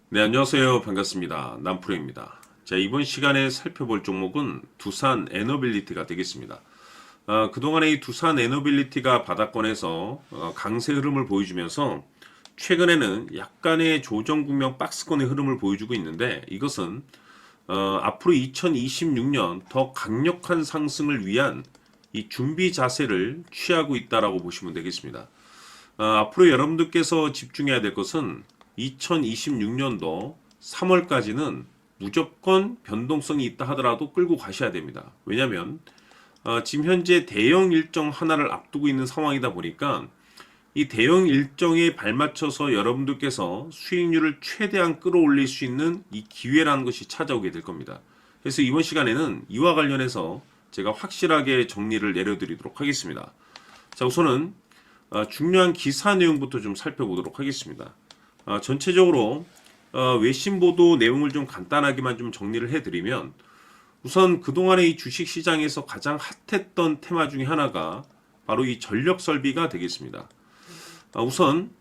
네, 안녕하세요. 반갑습니다. 남프로입니다. 자, 이번 시간에 살펴볼 종목은 두산 에너빌리티가 되겠습니다. 그동안에 이 두산 에너빌리티가 바닥권에서 강세 흐름을 보여주면서 최근에는 약간의 조정 국면 박스권의 흐름을 보여주고 있는데 이것은 앞으로 2026년 더 강력한 상승을 위한 이 준비 자세를 취하고 있다라고 보시면 되겠습니다. 앞으로 여러분들께서 집중해야 될 것은 2026년도 3월까지는 무조건 변동성이 있다 하더라도 끌고 가셔야 됩니다. 왜냐하면 지금 현재 대형 일정 하나를 앞두고 있는 상황이다 보니까 이 대형 일정에 발맞춰서 여러분들께서 수익률을 최대한 끌어올릴 수 있는 이 기회라는 것이 찾아오게 될 겁니다. 그래서 이번 시간에는 이와 관련해서 제가 확실하게 정리를 내려드리도록 하겠습니다. 자, 우선은 중요한 기사 내용부터 좀 살펴보도록 하겠습니다. 전체적으로 외신 보도 내용을 좀 간단하게만 좀 정리를 해드리면 우선 그동안의 이 주식 시장에서 가장 핫했던 테마 중에 하나가 바로 이 전력 설비가 되겠습니다. 우선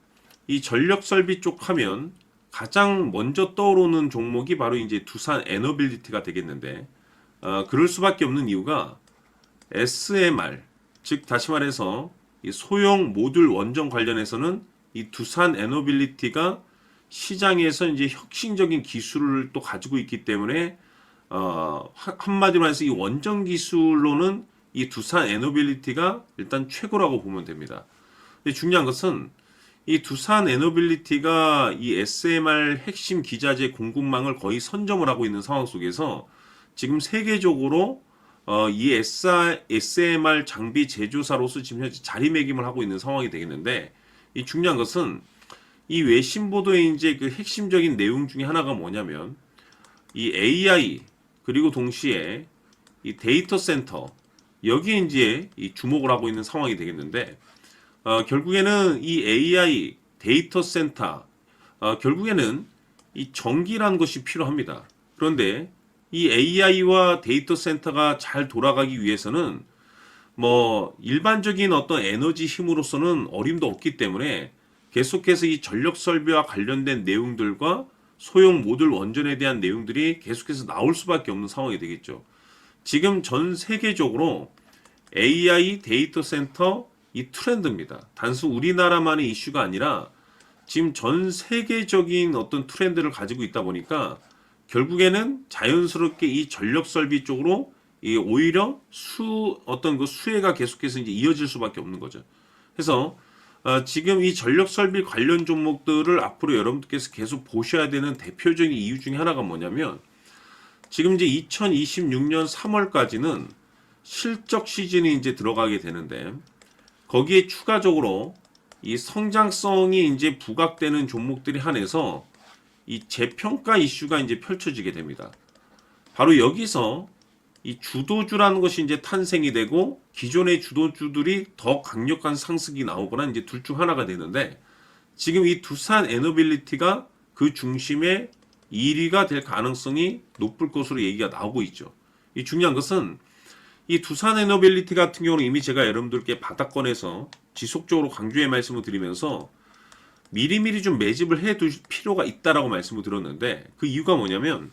이 전력 설비 쪽 하면 가장 먼저 떠오르는 종목이 바로 이제 두산 에너빌리티가 되겠는데 그럴 수밖에 없는 이유가 SMR 즉 다시 말해서 이 소형 모듈 원전 관련해서는 이 두산 에너빌리티가 시장에서 이제 혁신적인 기술을 또 가지고 있기 때문에 한마디로 해서 이 원전 기술로는 이 두산 에너빌리티가 일단 최고라고 보면 됩니다. 근데 중요한 것은 이 두산 에너빌리티가 이 SMR 핵심 기자재 공급망을 거의 선점을 하고 있는 상황 속에서 지금 세계적으로 이 SMR 장비 제조사로서 지금 현재 자리매김을 하고 있는 상황이 되겠는데 이 중요한 것은 이 외신 보도의 이제 그 핵심적인 내용 중에 하나가 뭐냐면 이 AI 그리고 동시에 이 데이터 센터 여기에 이제 이 주목을 하고 있는 상황이 되겠는데 결국에는 이 AI 데이터 센터 결국에는 이 전기라는 것이 필요합니다. 그런데 이 AI와 데이터 센터가 잘 돌아가기 위해서는 뭐 일반적인 어떤 에너지 힘으로서는 어림도 없기 때문에 계속해서 이 전력 설비와 관련된 내용들과 소형 모듈 원전에 대한 내용들이 계속해서 나올 수밖에 없는 상황이 되겠죠. 지금 전 세계적으로 AI 데이터 센터 이 트렌드입니다. 단순 우리나라만의 이슈가 아니라 지금 전 세계적인 어떤 트렌드를 가지고 있다 보니까 결국에는 자연스럽게 이 전력 설비 쪽으로 이 오히려 어떤 그 수혜가 계속해서 이제 이어질 수밖에 없는 거죠. 그래서 지금 이 전력 설비 관련 종목들을 앞으로 여러분들께서 계속 보셔야 되는 대표적인 이유 중에 하나가 뭐냐면 지금 이제 2026년 3월까지는 실적 시즌이 이제 들어가게 되는데 거기에 추가적으로 이 성장성이 이제 부각되는 종목들이 한해서 이 재평가 이슈가 이제 펼쳐지게 됩니다. 바로 여기서 이 주도주라는 것이 이제 탄생이 되고 기존의 주도주들이 더 강력한 상승이 나오거나 이제 둘 중 하나가 되는데 지금 이 두산 에너빌리티가 그 중심의 1위가 될 가능성이 높을 것으로 얘기가 나오고 있죠. 이 중요한 것은 이 두산 에너빌리티 같은 경우는 이미 제가 여러분들께 바닥권에서 지속적으로 강조의 말씀을 드리면서 미리미리 좀 매집을 해둘 필요가 있다라고 말씀을 드렸는데 그 이유가 뭐냐면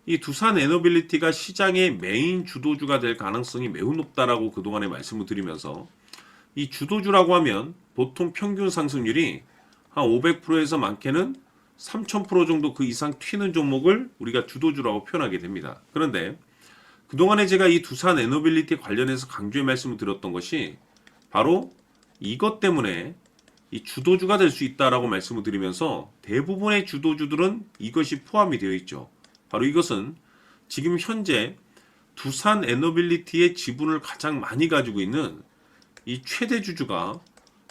이 두산 에너빌리티가 시장의 메인 주도주가 될 가능성이 매우 높다라고 그동안에 말씀을 드리면서 이 주도주라고 하면 보통 평균 상승률이 한 500%에서 많게는 3000% 정도 그 이상 튀는 종목을 우리가 주도주라고 표현하게 됩니다. 그런데 그동안에 제가 이 두산 에너빌리티 관련해서 강조의 말씀을 드렸던 것이 바로 이것 때문에 이 주도주가 될 수 있다라고 말씀을 드리면서 대부분의 주도주들은 이것이 포함이 되어 있죠. 바로 이것은 지금 현재 두산 에너빌리티의 지분을 가장 많이 가지고 있는 이 최대 주주가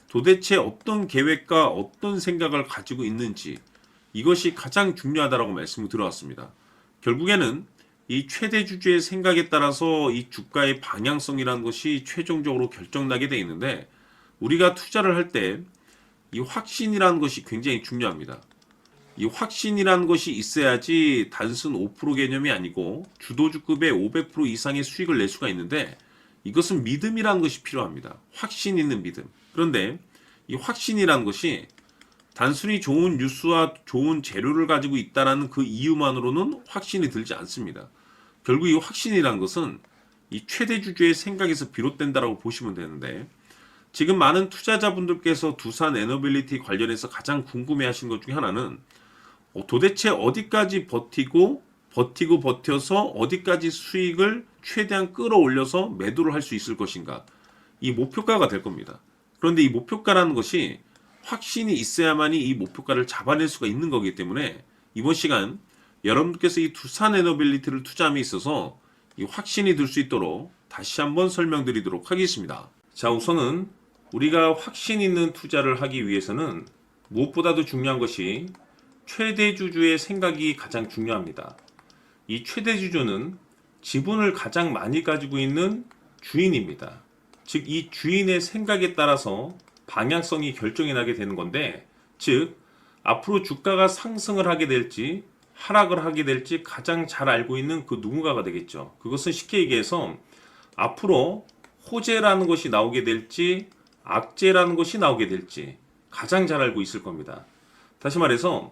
도대체 어떤 계획과 어떤 생각을 가지고 있는지 이것이 가장 중요하다라고 말씀을 드려왔습니다. 결국에는 이 최대 주주의 생각에 따라서 이 주가의 방향성이라는 것이 최종적으로 결정나게 되어 있는데 우리가 투자를 할 때 이 확신이라는 것이 굉장히 중요합니다. 이 확신이라는 것이 있어야지 단순 5% 개념이 아니고 주도주급의 500% 이상의 수익을 낼 수가 있는데 이것은 믿음이라는 것이 필요합니다. 확신 있는 믿음. 그런데 이 확신이라는 것이 단순히 좋은 뉴스와 좋은 재료를 가지고 있다라는 그 이유만으로는 확신이 들지 않습니다. 결국 이 확신이란 것은 이 최대 주주의 생각에서 비롯된다라고 보시면 되는데, 지금 많은 투자자분들께서 두산 에너빌리티 관련해서 가장 궁금해하시는 것 중에 하나는 도대체 어디까지 버텨서 어디까지 수익을 최대한 끌어올려서 매도를 할 수 있을 것인가, 이 목표가가 될 겁니다. 그런데 이 목표가라는 것이 확신이 있어야만이 이 목표가를 잡아낼 수가 있는 거기 때문에 이번 시간 여러분께서 이 두산 에너빌리티를 투자함에 있어서 이 확신이 들 수 있도록 다시 한번 설명드리도록 하겠습니다. 자, 우선은 우리가 확신 있는 투자를 하기 위해서는 무엇보다도 중요한 것이 최대 주주의 생각이 가장 중요합니다. 이 최대 주주는 지분을 가장 많이 가지고 있는 주인입니다. 즉, 이 주인의 생각에 따라서 방향성이 결정이 나게 되는 건데, 즉 앞으로 주가가 상승을 하게 될지 하락을 하게 될지 가장 잘 알고 있는 그 누군가가 되겠죠. 그것은 쉽게 얘기해서 앞으로 호재라는 것이 나오게 될지 악재라는 것이 나오게 될지 가장 잘 알고 있을 겁니다. 다시 말해서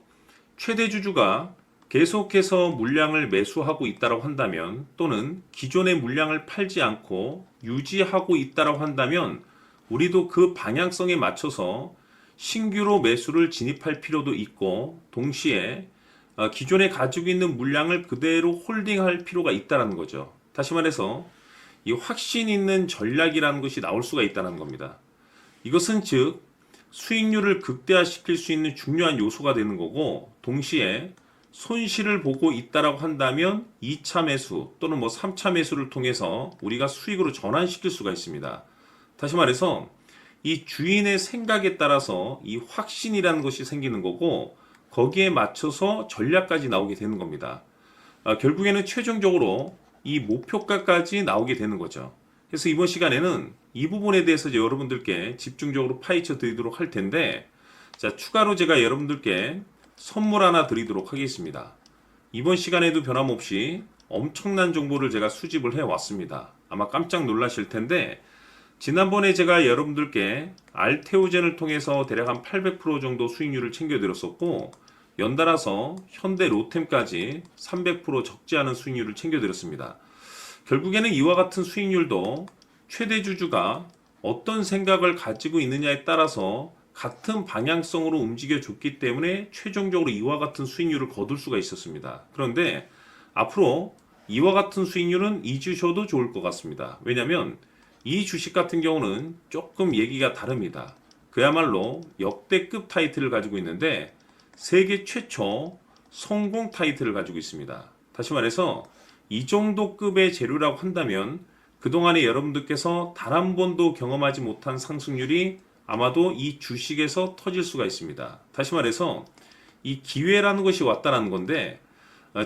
최대 주주가 계속해서 물량을 매수하고 있다고 한다면, 또는 기존의 물량을 팔지 않고 유지하고 있다고 한다면, 우리도 그 방향성에 맞춰서 신규로 매수를 진입할 필요도 있고, 동시에 기존에 가지고 있는 물량을 그대로 홀딩할 필요가 있다는 거죠. 다시 말해서 이 확신 있는 전략이라는 것이 나올 수가 있다는 겁니다. 이것은 즉 수익률을 극대화시킬 수 있는 중요한 요소가 되는 거고, 동시에 손실을 보고 있다라고 한다면 2차 매수 또는 3차 매수를 통해서 우리가 수익으로 전환시킬 수가 있습니다. 다시 말해서 이 주인의 생각에 따라서 이 확신이라는 것이 생기는 거고, 거기에 맞춰서 전략까지 나오게 되는 겁니다. 결국에는 최종적으로 이 목표가까지 나오게 되는 거죠. 그래서 이번 시간에는 이 부분에 대해서 여러분들께 집중적으로 파헤쳐 드리도록 할 텐데, 자, 추가로 제가 여러분들께 선물 하나 드리도록 하겠습니다. 이번 시간에도 변함없이 엄청난 정보를 제가 수집을 해 왔습니다. 아마 깜짝 놀라실 텐데, 지난번에 제가 여러분들께 알테오젠을 통해서 대략 한 800% 정도 수익률을 챙겨드렸었고, 연달아서 현대 로템까지 300% 적지 않은 수익률을 챙겨드렸습니다. 결국에는 이와 같은 수익률도 최대 주주가 어떤 생각을 가지고 있느냐에 따라서 같은 방향성으로 움직여 줬기 때문에 최종적으로 이와 같은 수익률을 거둘 수가 있었습니다. 그런데 앞으로 이와 같은 수익률은 잊으셔도 좋을 것 같습니다. 왜냐하면 이 주식 같은 경우는 조금 얘기가 다릅니다. 그야말로 역대급 타이틀을 가지고 있는데 세계 최초 성공 타이틀을 가지고 있습니다. 다시 말해서 이 정도 급의 재료라고 한다면 그동안에 여러분들께서 단 한 번도 경험하지 못한 상승률이 아마도 이 주식에서 터질 수가 있습니다. 다시 말해서 이 기회라는 것이 왔다는 건데,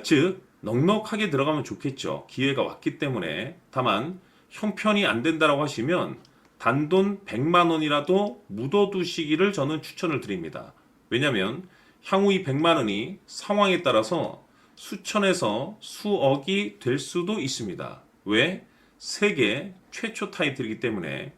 즉 넉넉하게 들어가면 좋겠죠. 기회가 왔기 때문에. 다만 형편이 안 된다라고 하시면 단돈 100만 원이라도 묻어두시기를 저는 추천을 드립니다. 왜냐하면 향후 이 100만 원이 상황에 따라서 수천에서 수억이 될 수도 있습니다. 왜? 세계 최초 타이틀이기 때문에.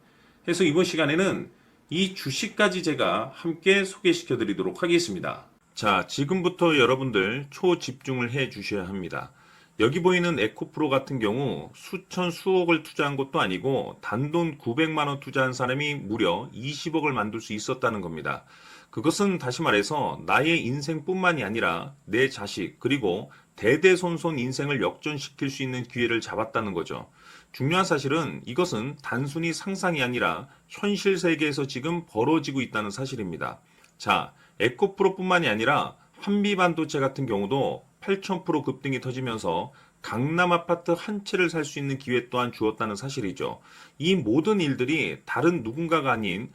해서 이번 시간에는 이 주식까지 제가 함께 소개시켜 드리도록 하겠습니다. 자, 지금부터 여러분들 초집중을 해 주셔야 합니다. 여기 보이는 에코프로 같은 경우 수천 수억을 투자한 것도 아니고 단돈 900만 원 투자한 사람이 무려 20억을 만들 수 있었다는 겁니다. 그것은 다시 말해서 나의 인생뿐만이 아니라 내 자식 그리고 대대손손 인생을 역전시킬 수 있는 기회를 잡았다는 거죠. 중요한 사실은 이것은 단순히 상상이 아니라 현실 세계에서 지금 벌어지고 있다는 사실입니다. 자, 에코프로뿐만이 아니라 한미반도체 같은 경우도 8,000% 급등이 터지면서 강남 아파트 한 채를 살 수 있는 기회 또한 주었다는 사실이죠. 이 모든 일들이 다른 누군가가 아닌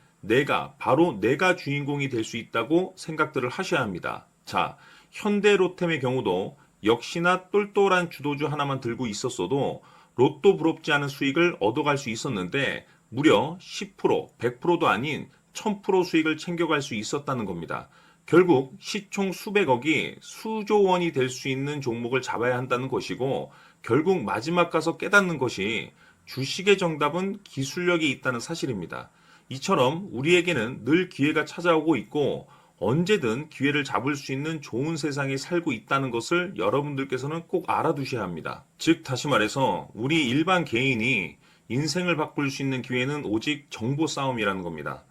바로 내가 주인공이 될 수 있다고 생각들을 하셔야 합니다. 자, 현대로템의 경우도 역시나 똘똘한 주도주 하나만 들고 있었어도 로또 부럽지 않은 수익을 얻어갈 수 있었는데 무려 10%, 100%도 아닌 1000% 수익을 챙겨갈 수 있었다는 겁니다. 결국 시총 수백억이 수조 원이 될 수 있는 종목을 잡아야 한다는 것이고, 결국 마지막 가서 깨닫는 것이 주식의 정답은 기술력이 있다는 사실입니다. 이처럼 우리에게는 늘 기회가 찾아오고 있고 언제든 기회를 잡을 수 있는 좋은 세상에 살고 있다는 것을 여러분들께서는 꼭 알아두셔야 합니다. 즉, 다시 말해서 우리 일반 개인이 인생을 바꿀 수 있는 기회는 오직 정보 싸움이라는 겁니다.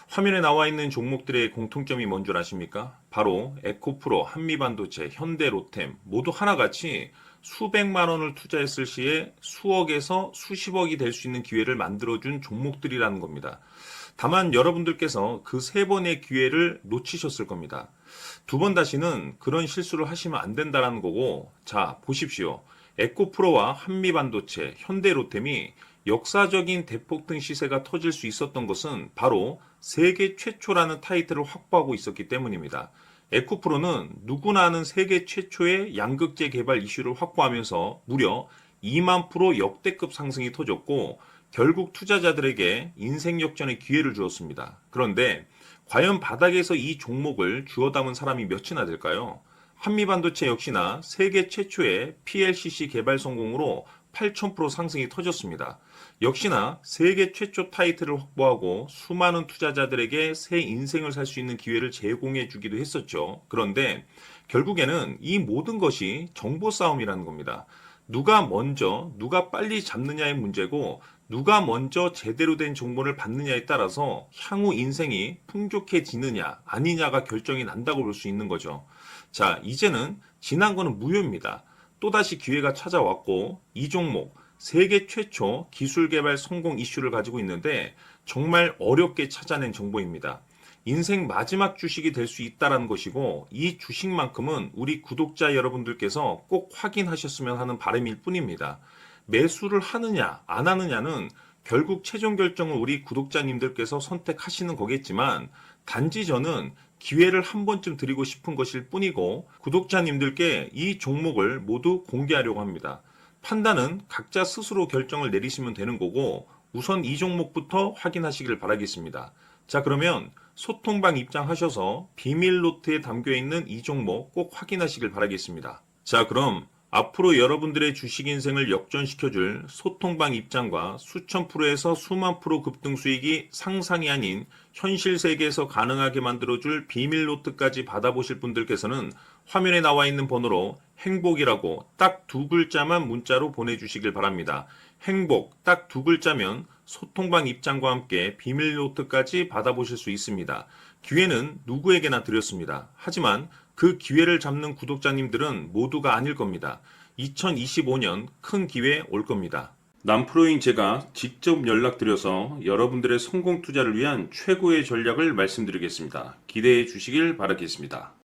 화면에 나와 있는 종목들의 공통점이 뭔 줄 아십니까? 바로 에코프로, 한미반도체, 현대로템 모두 하나같이 수백만 원을 투자했을 시에 수억에서 수십억이 될 수 있는 기회를 만들어준 종목들이라는 겁니다. 다만 여러분들께서 그 세 번의 기회를 놓치셨을 겁니다. 두 번 다시는 그런 실수를 하시면 안 된다는 거고, 자, 보십시오. 에코프로와 한미반도체, 현대로템이 역사적인 대폭등 시세가 터질 수 있었던 것은 바로 세계 최초라는 타이틀을 확보하고 있었기 때문입니다. 에코프로는 누구나 아는 세계 최초의 양극재 개발 이슈를 확보하면서 무려 2만 프로 역대급 상승이 터졌고, 결국 투자자들에게 인생 역전의 기회를 주었습니다. 그런데 과연 바닥에서 이 종목을 주워 담은 사람이 몇이나 될까요? 한미반도체 역시나 세계 최초의 PLCC 개발 성공으로 8,000% 상승이 터졌습니다. 역시나 세계 최초 타이틀을 확보하고 수많은 투자자들에게 새 인생을 살 수 있는 기회를 제공해 주기도 했었죠. 그런데 결국에는 이 모든 것이 정보 싸움이라는 겁니다. 누가 먼저, 누가 빨리 잡느냐의 문제고, 누가 먼저 제대로 된 정보를 받느냐에 따라서 향후 인생이 풍족해지느냐, 아니냐가 결정이 난다고 볼 수 있는 거죠. 자, 이제는 지난 거는 무효입니다. 또다시 기회가 찾아왔고, 이 종목, 세계 최초 기술 개발 성공 이슈를 가지고 있는데, 정말 어렵게 찾아낸 정보입니다. 인생 마지막 주식이 될 수 있다는 것이고, 이 주식만큼은 우리 구독자 여러분들께서 꼭 확인하셨으면 하는 바람일 뿐입니다. 매수를 하느냐 안 하느냐는 결국 최종 결정을 우리 구독자님들께서 선택하시는 거겠지만, 단지 저는 기회를 한 번쯤 드리고 싶은 것일 뿐이고, 구독자님들께 이 종목을 모두 공개하려고 합니다. 판단은 각자 스스로 결정을 내리시면 되는 거고, 우선 이 종목부터 확인하시길 바라겠습니다. 자, 그러면 소통방 입장하셔서 비밀 노트에 담겨 있는 이 종목 꼭 확인하시길 바라겠습니다. 자, 그럼 앞으로 여러분들의 주식 인생을 역전시켜줄 소통방 입장과 수천 프로에서 수만 프로 급등 수익이 상상이 아닌 현실 세계에서 가능하게 만들어줄 비밀 노트까지 받아보실 분들께서는 화면에 나와 있는 번호로 행복이라고 딱 두 글자만 문자로 보내주시길 바랍니다. 행복 딱 두 글자면 소통방 입장과 함께 비밀 노트까지 받아보실 수 있습니다. 기회는 누구에게나 드렸습니다. 하지만 그 기회를 잡는 구독자님들은 모두가 아닐 겁니다. 2025년 큰 기회 올 겁니다. 남프로인 제가 직접 연락드려서 여러분들의 성공 투자를 위한 최고의 전략을 말씀드리겠습니다. 기대해 주시길 바라겠습니다.